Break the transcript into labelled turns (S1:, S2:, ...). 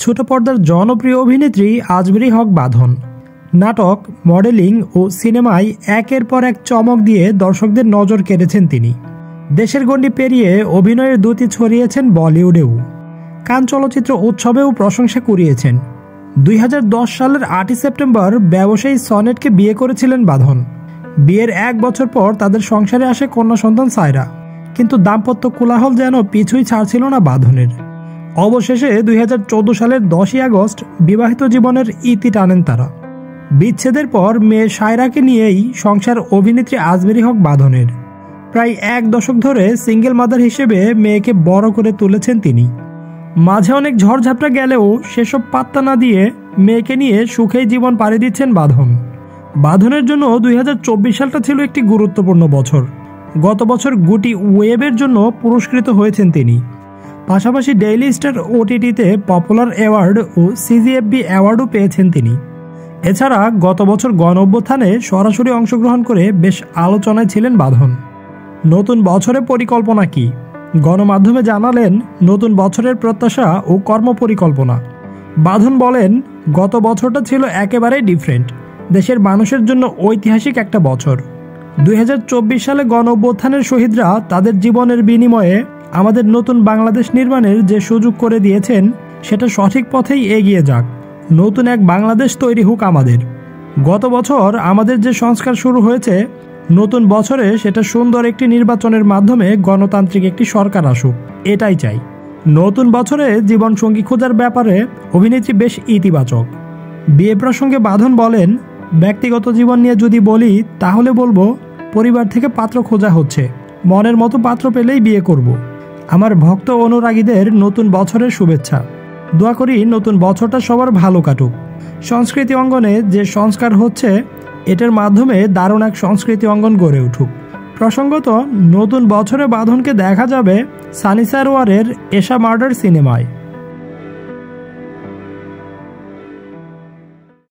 S1: ছোট পর্দার জনপ্রিয় অভিনেত্রী আজমেরী হক বাঁধন নাটক, মডেলিং ও সিনেমায় একের পর এক চমক দিয়ে দর্শকদের নজর কেড়েছেন তিনি। দেশের গণ্ডি পেরিয়ে অভিনয়ের দ্যুতি ছড়িয়েছেন বলিউডেও। কান চলচ্চিত্র উৎসবেও প্রশংসা কুড়িয়েছেন। 2010 সালের 8 সেপ্টেম্বর ব্যবসায়ী সনেটকে বিয়ে করেছিলেন বাঁধন। বিয়ের 1 বছর পর তাদের সংসারে আসে কন্যা সন্তান সায়রা। কিন্তু দাম্পত্য কোলাহল যেন পিছুই ছাড়ছিল না বাঁধনের। অবশেষে 2014 সালের 10ই আগস্ট বিবাহিত জীবনের ইতি টানেন তারা। বিচ্ছেদের পর মেয়ে সায়রাকে নিয়েই সংসার অভিনেত্রী আজমেরী হক বাঁধনের। প্রায় 1 দশক ধরে সিঙ্গেল মাদার হিসেবে মেয়েকে বড় করে তুলেছেন তিনি। মাঝে অনেক ঝড়ঝাপটা গেলেও সেসব পাত্তা না দিয়ে মেয়েকে নিয়ে সুখেই জীবন পাড়ি দিচ্ছেন বাঁধন। বাঁধনের জন্য 2024 সালটা ছিল একটি গুরুত্বপূর্ণ বছর। গত বছর গুটি ওয়েবের জন্য পুরস্কৃত হয়েছেন তিনি। পাশাপাশি ডেইলি স্টার ওটিটিতে পপুলার অ্যাওয়ার্ড ও সিজিএফবি অ্যাওয়ার্ডও পেয়েছেন তিনি। এছাড়া গত বছর গণঅভ্যুত্থানে সরাসরি অংশগ্রহণ করে বেশ আলোচনায় ছিলেন বাঁধন। নতুন বছরের পরিকল্পনা কি? গণমাধ্যমে জানালেন নতুন বছরের প্রত্যাশা ও কর্মপরিকল্পনা। বাঁধন বলেন, গত বছরটা ছিল একেবারেই ডিফারেন্ট। দেশের মানুষের জন্য ঐতিহাসিক একটা বছর। 2024 সালে গণঅভ্যুত্থানের শহীদরা তাদের জীবনের বিনিময়ে আমাদের নতুন বাংলাদেশ নির্মাণের যে সুযোগ করে দিয়েছেন, সেটা সঠিক পথেই এগিয়ে যাক। নতুন এক বাংলাদেশ তৈরি হোক আমাদের। গত বছর আমাদের যে সংস্কার শুরু হয়েছে, নতুন বছরে সেটা সুন্দর একটি নির্বাচনের মাধ্যমে গণতান্ত্রিক একটি সরকার আসুক, এটাই চাই। নতুন বছরে জীবনসঙ্গী খোঁজার ব্যাপারে অভিনেত্রী বেশ ইতিবাচক। বিয়ে প্রসঙ্গে বাঁধন বলেন, ব্যক্তিগত জীবন নিয়ে যদি বলি তাহলে বলবো পরিবার থেকে পাত্র খোঁজা হচ্ছে। মনের মতো পাত্র পেলেই বিয়ে করব। আমার ভক্ত অনুরাগীদের নতুন বছরের শুভেচ্ছা। দোয়া করি নতুন বছরটা সবার ভালো কাটুক। সংস্কৃতি অঙ্গনে যে সংস্কার হচ্ছে, এটার মাধ্যমে দারুণ এক সংস্কৃতি অঙ্গন গড়ে উঠুক। প্রসঙ্গত, নতুন বছরে বাঁধনকে দেখা যাবে সানি সারোয়ারের এশা মার্ডার সিনেমায়।